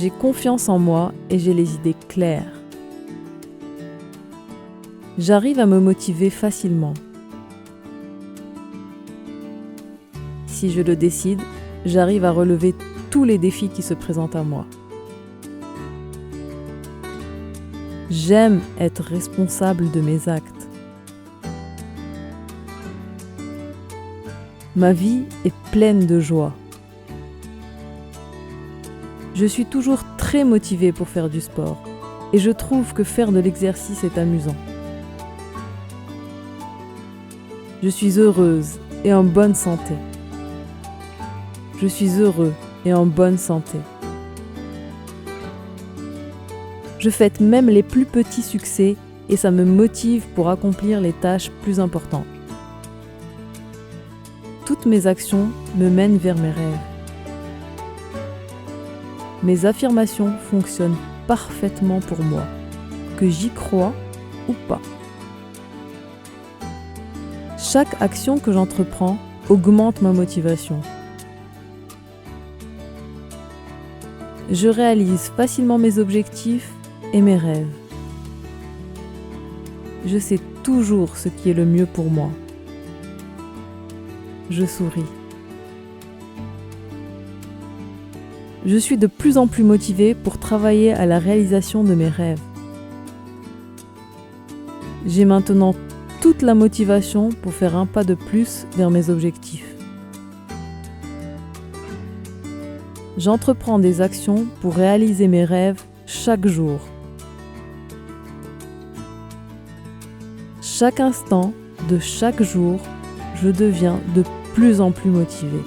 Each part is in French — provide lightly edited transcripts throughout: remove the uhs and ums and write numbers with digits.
J'ai confiance en moi et j'ai les idées claires. J'arrive à me motiver facilement. Si je le décide, j'arrive à relever tous les défis qui se présentent à moi. J'aime être responsable de mes actes. Ma vie est pleine de joie. Je suis toujours très motivée pour faire du sport et je trouve que faire de l'exercice est amusant. Je suis heureuse et en bonne santé. Je suis heureux et en bonne santé. Je fête même les plus petits succès et ça me motive pour accomplir les tâches plus importantes. Toutes mes actions me mènent vers mes rêves. Mes affirmations fonctionnent parfaitement pour moi, que j'y crois ou pas. Chaque action que j'entreprends augmente ma motivation. Je réalise facilement mes objectifs et mes rêves. Je sais toujours ce qui est le mieux pour moi. Je souris. Je suis de plus en plus motivée pour travailler à la réalisation de mes rêves. J'ai maintenant toute la motivation pour faire un pas de plus vers mes objectifs. J'entreprends des actions pour réaliser mes rêves chaque jour. Chaque instant de chaque jour, je deviens de plus en plus motivée.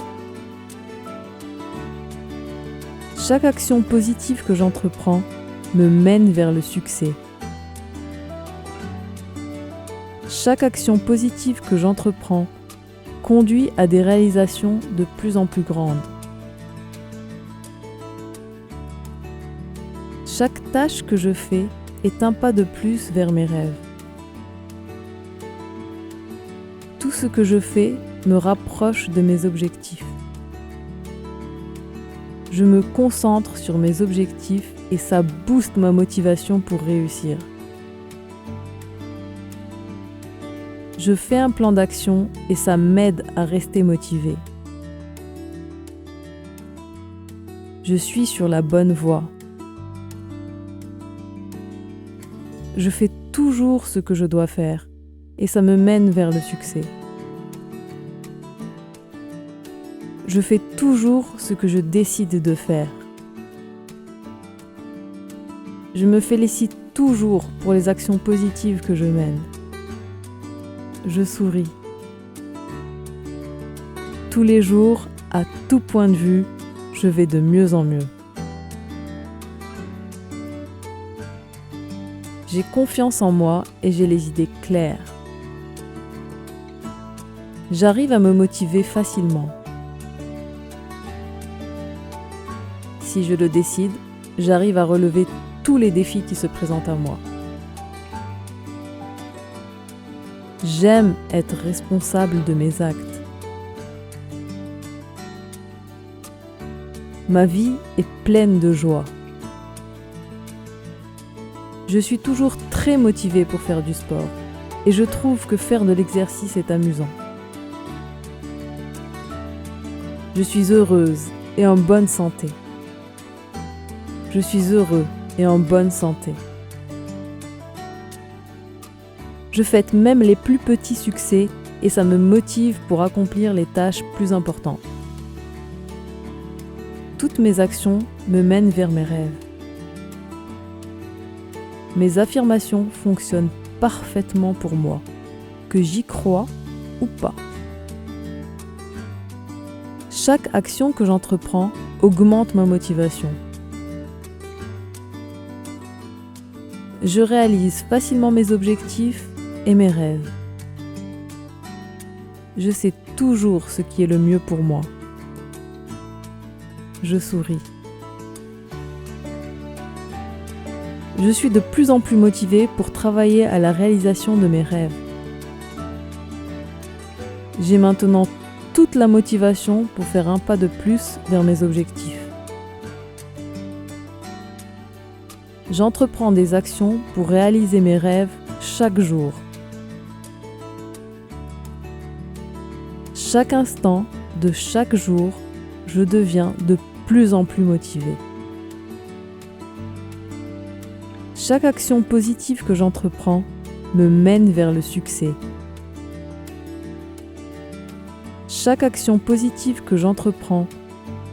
Chaque action positive que j'entreprends me mène vers le succès. Chaque action positive que j'entreprends conduit à des réalisations de plus en plus grandes. Chaque tâche que je fais est un pas de plus vers mes rêves. Tout ce que je fais me rapproche de mes objectifs. Je me concentre sur mes objectifs et ça booste ma motivation pour réussir. Je fais un plan d'action et ça m'aide à rester motivé. Je suis sur la bonne voie. Je fais toujours ce que je dois faire et ça me mène vers le succès. Je fais toujours ce que je décide de faire. Je me félicite toujours pour les actions positives que je mène. Je souris. Tous les jours, à tout point de vue, je vais de mieux en mieux. J'ai confiance en moi et j'ai les idées claires. J'arrive à me motiver facilement. Si je le décide, j'arrive à relever tous les défis qui se présentent à moi. J'aime être responsable de mes actes. Ma vie est pleine de joie. Je suis toujours très motivée pour faire du sport et je trouve que faire de l'exercice est amusant. Je suis heureuse et en bonne santé. Je suis heureux et en bonne santé. Je fête même les plus petits succès et ça me motive pour accomplir les tâches plus importantes. Toutes mes actions me mènent vers mes rêves. Mes affirmations fonctionnent parfaitement pour moi, que j'y crois ou pas. Chaque action que j'entreprends augmente ma motivation. Je réalise facilement mes objectifs et mes rêves. Je sais toujours ce qui est le mieux pour moi. Je souris. Je suis de plus en plus motivée pour travailler à la réalisation de mes rêves. J'ai maintenant toute la motivation pour faire un pas de plus vers mes objectifs. J'entreprends des actions pour réaliser mes rêves chaque jour. Chaque instant de chaque jour, je deviens de plus en plus motivé. Chaque action positive que j'entreprends me mène vers le succès. Chaque action positive que j'entreprends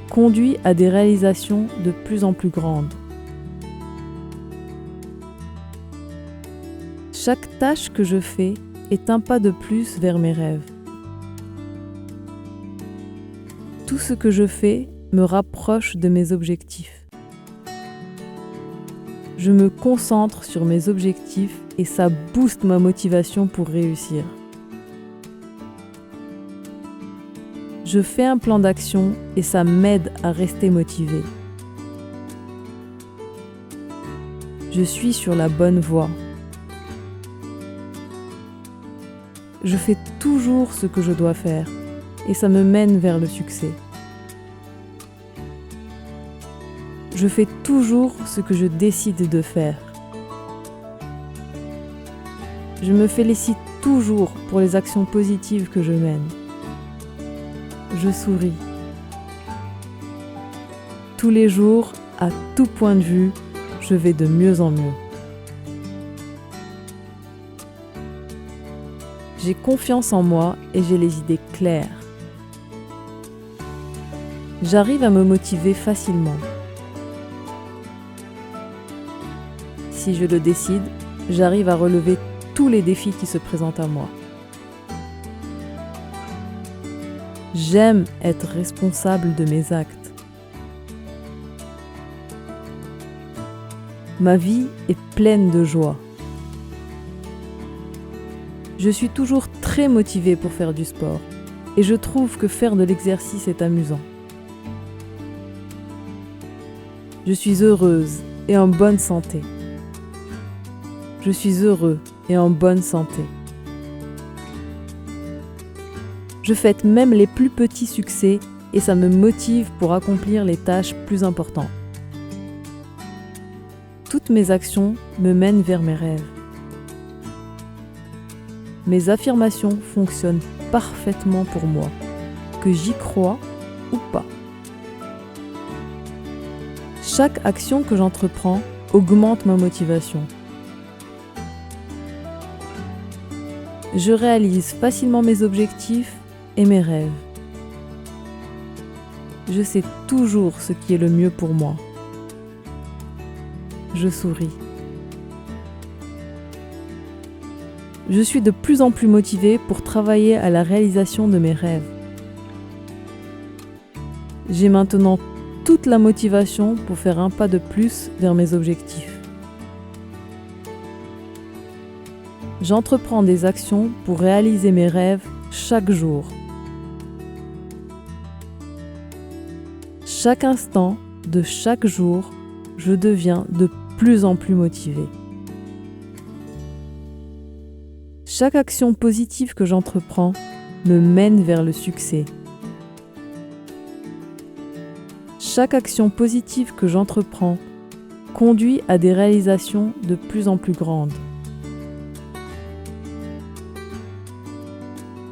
conduit à des réalisations de plus en plus grandes. Chaque tâche que je fais est un pas de plus vers mes rêves. Tout ce que je fais me rapproche de mes objectifs. Je me concentre sur mes objectifs et ça booste ma motivation pour réussir. Je fais un plan d'action et ça m'aide à rester motivé. Je suis sur la bonne voie. Je fais toujours ce que je dois faire et ça me mène vers le succès. Je fais toujours ce que je décide de faire. Je me félicite toujours pour les actions positives que je mène. Je souris. Tous les jours, à tout point de vue, je vais de mieux en mieux. J'ai confiance en moi et j'ai les idées claires. J'arrive à me motiver facilement. Si je le décide, j'arrive à relever tous les défis qui se présentent à moi. J'aime être responsable de mes actes. Ma vie est pleine de joie. Je suis toujours très motivée pour faire du sport et je trouve que faire de l'exercice est amusant. Je suis heureuse et en bonne santé. Je suis heureux et en bonne santé. Je fête même les plus petits succès et ça me motive pour accomplir les tâches plus importantes. Toutes mes actions me mènent vers mes rêves. Mes affirmations fonctionnent parfaitement pour moi, que j'y croie ou pas. Chaque action que j'entreprends augmente ma motivation. Je réalise facilement mes objectifs et mes rêves. Je sais toujours ce qui est le mieux pour moi. Je souris. Je suis de plus en plus motivée pour travailler à la réalisation de mes rêves. J'ai maintenant toute la motivation pour faire un pas de plus vers mes objectifs. J'entreprends des actions pour réaliser mes rêves chaque jour. Chaque instant de chaque jour, je deviens de plus en plus motivée. Chaque action positive que j'entreprends me mène vers le succès. Chaque action positive que j'entreprends conduit à des réalisations de plus en plus grandes.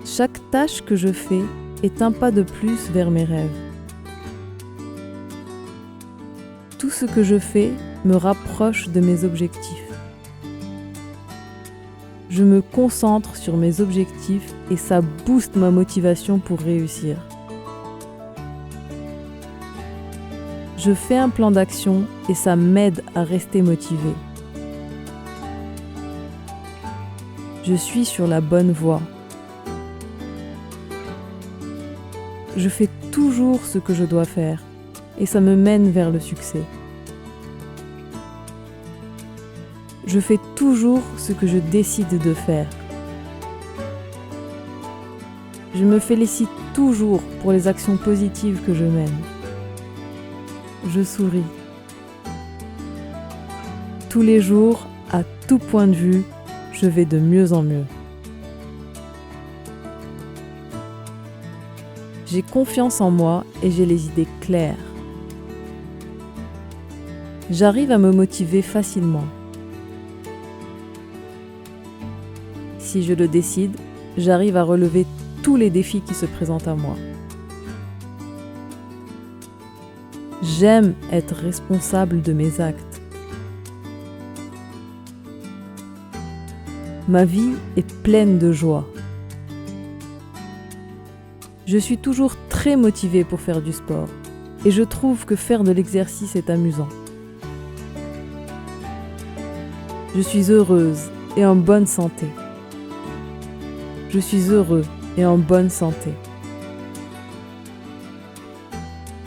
Chaque tâche que je fais est un pas de plus vers mes rêves. Tout ce que je fais me rapproche de mes objectifs. Je me concentre sur mes objectifs et ça booste ma motivation pour réussir. Je fais un plan d'action et ça m'aide à rester motivé. Je suis sur la bonne voie. Je fais toujours ce que je dois faire et ça me mène vers le succès. Je fais toujours ce que je décide de faire. Je me félicite toujours pour les actions positives que je mène. Je souris. Tous les jours, à tout point de vue, je vais de mieux en mieux. J'ai confiance en moi et j'ai les idées claires. J'arrive à me motiver facilement. Si je le décide, j'arrive à relever tous les défis qui se présentent à moi. J'aime être responsable de mes actes. Ma vie est pleine de joie. Je suis toujours très motivée pour faire du sport et je trouve que faire de l'exercice est amusant. Je suis heureuse et en bonne santé. Je suis heureux et en bonne santé.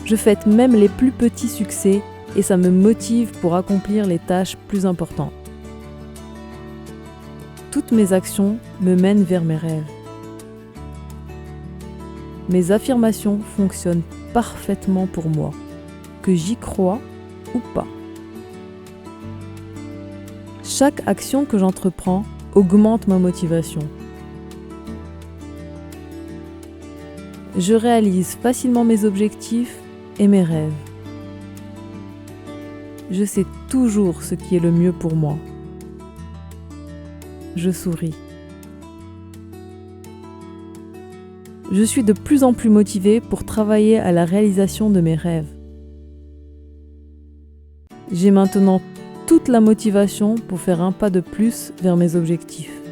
Je fête même les plus petits succès et ça me motive pour accomplir les tâches plus importantes. Toutes mes actions me mènent vers mes rêves. Mes affirmations fonctionnent parfaitement pour moi, que j'y croie ou pas. Chaque action que j'entreprends augmente ma motivation. Je réalise facilement mes objectifs et mes rêves. Je sais toujours ce qui est le mieux pour moi. Je souris. Je suis de plus en plus motivée pour travailler à la réalisation de mes rêves. J'ai maintenant toute la motivation pour faire un pas de plus vers mes objectifs.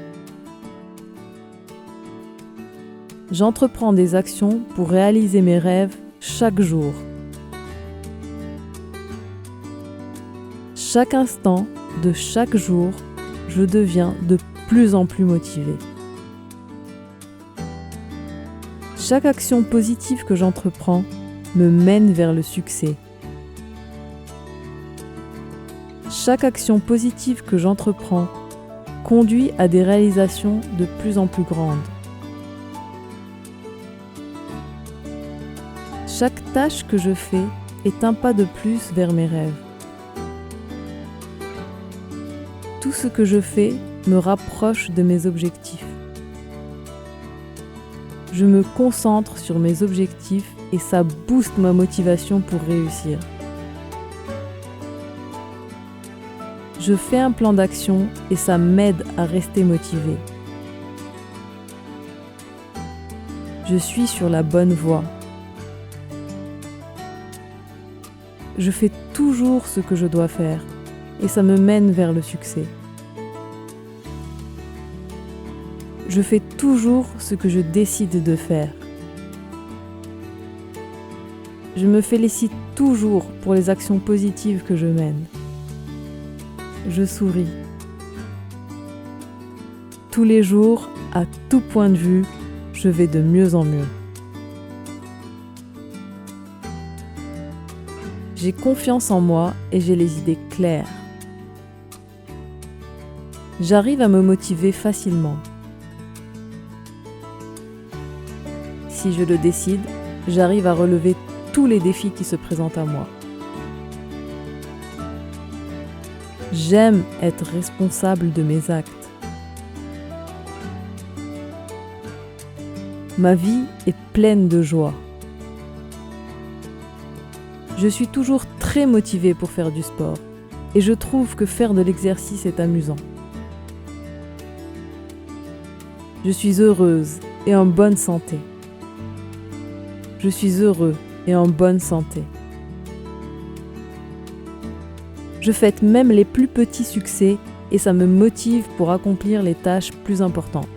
J'entreprends des actions pour réaliser mes rêves chaque jour. Chaque instant de chaque jour, je deviens de plus en plus motivée. Chaque action positive que j'entreprends me mène vers le succès. Chaque action positive que j'entreprends conduit à des réalisations de plus en plus grandes. Chaque tâche que je fais est un pas de plus vers mes rêves. Tout ce que je fais me rapproche de mes objectifs. Je me concentre sur mes objectifs et ça booste ma motivation pour réussir. Je fais un plan d'action et ça m'aide à rester motivé. Je suis sur la bonne voie. Je fais toujours ce que je dois faire et ça me mène vers le succès. Je fais toujours ce que je décide de faire. Je me félicite toujours pour les actions positives que je mène. Je souris. Tous les jours, à tout point de vue, je vais de mieux en mieux. J'ai confiance en moi et j'ai les idées claires. J'arrive à me motiver facilement. Si je le décide, j'arrive à relever tous les défis qui se présentent à moi. J'aime être responsable de mes actes. Ma vie est pleine de joie. Je suis toujours très motivée pour faire du sport et je trouve que faire de l'exercice est amusant. Je suis heureuse et en bonne santé. Je suis heureux et en bonne santé. Je fête même les plus petits succès et ça me motive pour accomplir les tâches plus importantes.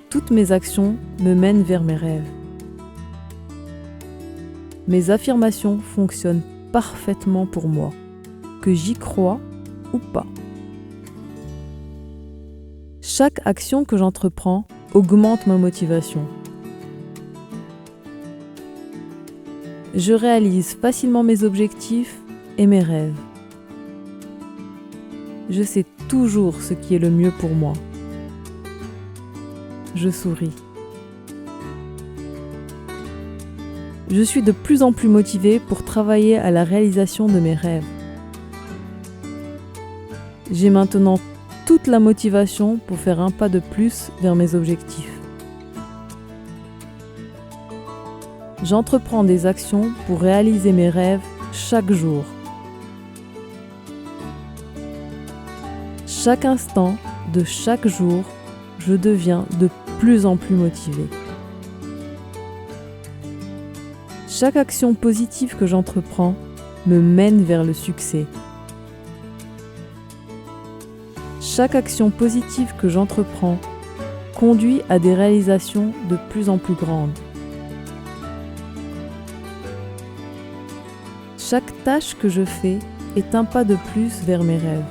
Toutes mes actions me mènent vers mes rêves. Mes affirmations fonctionnent parfaitement pour moi, que j'y croie ou pas. Chaque action que j'entreprends augmente ma motivation. Je réalise facilement mes objectifs et mes rêves. Je sais toujours ce qui est le mieux pour moi. Je souris. Je suis de plus en plus motivée pour travailler à la réalisation de mes rêves. J'ai maintenant toute la motivation pour faire un pas de plus vers mes objectifs. J'entreprends des actions pour réaliser mes rêves chaque jour. Chaque instant de chaque jour, je deviens de plus en plus motivé. Chaque action positive que j'entreprends me mène vers le succès. Chaque action positive que j'entreprends conduit à des réalisations de plus en plus grandes. Chaque tâche que je fais est un pas de plus vers mes rêves.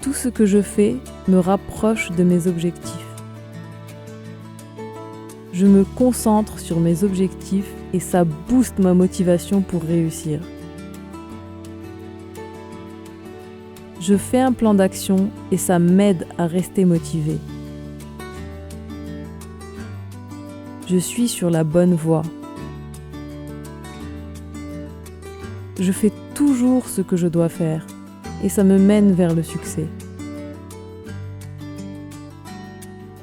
Tout ce que je fais me rapproche de mes objectifs. Je me concentre sur mes objectifs et ça booste ma motivation pour réussir. Je fais un plan d'action et ça m'aide à rester motivé. Je suis sur la bonne voie. Je fais toujours ce que je dois faire et ça me mène vers le succès.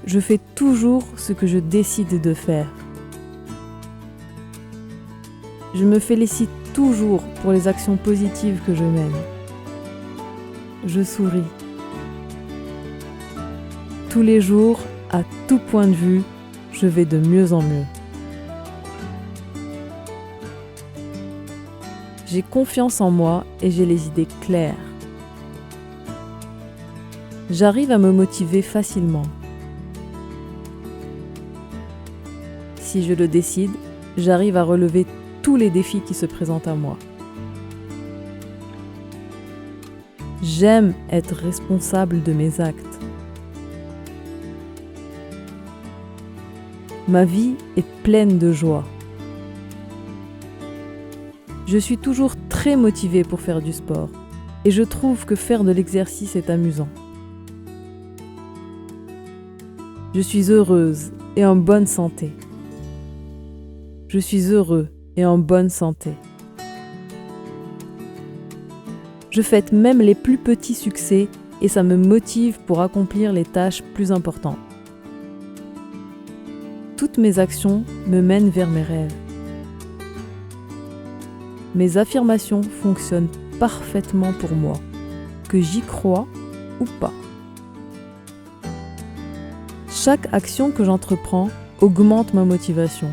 Je fais toujours ce que je décide de faire. Je me félicite toujours pour les actions positives que je mène. Je souris. Tous les jours, à tout point de vue, je vais de mieux en mieux. J'ai confiance en moi et j'ai les idées claires. J'arrive à me motiver facilement. Si je le décide, j'arrive à relever tous les défis qui se présentent à moi. J'aime être responsable de mes actes. Ma vie est pleine de joie. Je suis toujours très motivée pour faire du sport et je trouve que faire de l'exercice est amusant. Je suis heureuse et en bonne santé. Je suis heureux et en bonne santé. Je fête même les plus petits succès et ça me motive pour accomplir les tâches plus importantes. Toutes mes actions me mènent vers mes rêves. Mes affirmations fonctionnent parfaitement pour moi, que j'y crois ou pas. Chaque action que j'entreprends augmente ma motivation.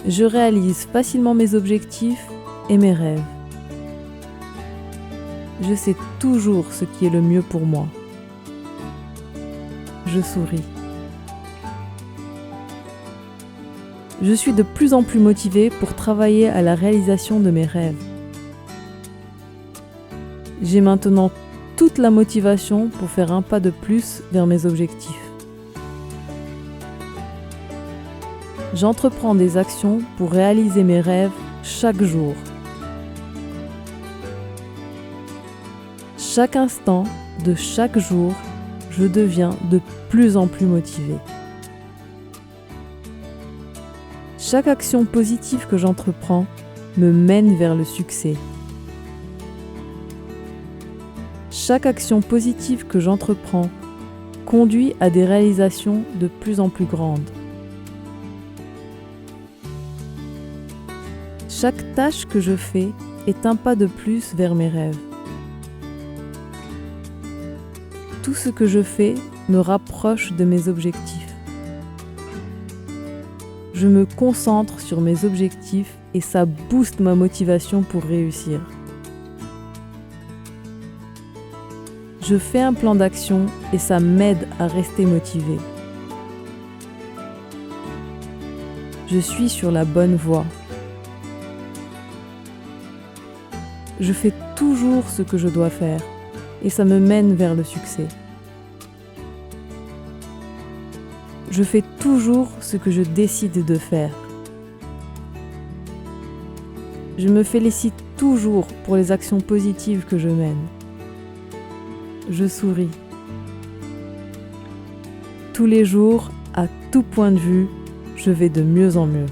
Je réalise facilement mes objectifs et mes rêves. Je sais toujours ce qui est le mieux pour moi. Je souris. Je suis de plus en plus motivée pour travailler à la réalisation de mes rêves. J'ai maintenant toute la motivation pour faire un pas de plus vers mes objectifs. J'entreprends des actions pour réaliser mes rêves chaque jour. Chaque instant de chaque jour, je deviens de plus en plus motivée. Chaque action positive que j'entreprends me mène vers le succès. Chaque action positive que j'entreprends conduit à des réalisations de plus en plus grandes. Chaque tâche que je fais est un pas de plus vers mes rêves. Tout ce que je fais me rapproche de mes objectifs. Je me concentre sur mes objectifs et ça booste ma motivation pour réussir. Je fais un plan d'action et ça m'aide à rester motivé. Je suis sur la bonne voie. Je fais toujours ce que je dois faire et ça me mène vers le succès. Je fais toujours ce que je décide de faire. Je me félicite toujours pour les actions positives que je mène. Je souris. Tous les jours, à tout point de vue, je vais de mieux en mieux.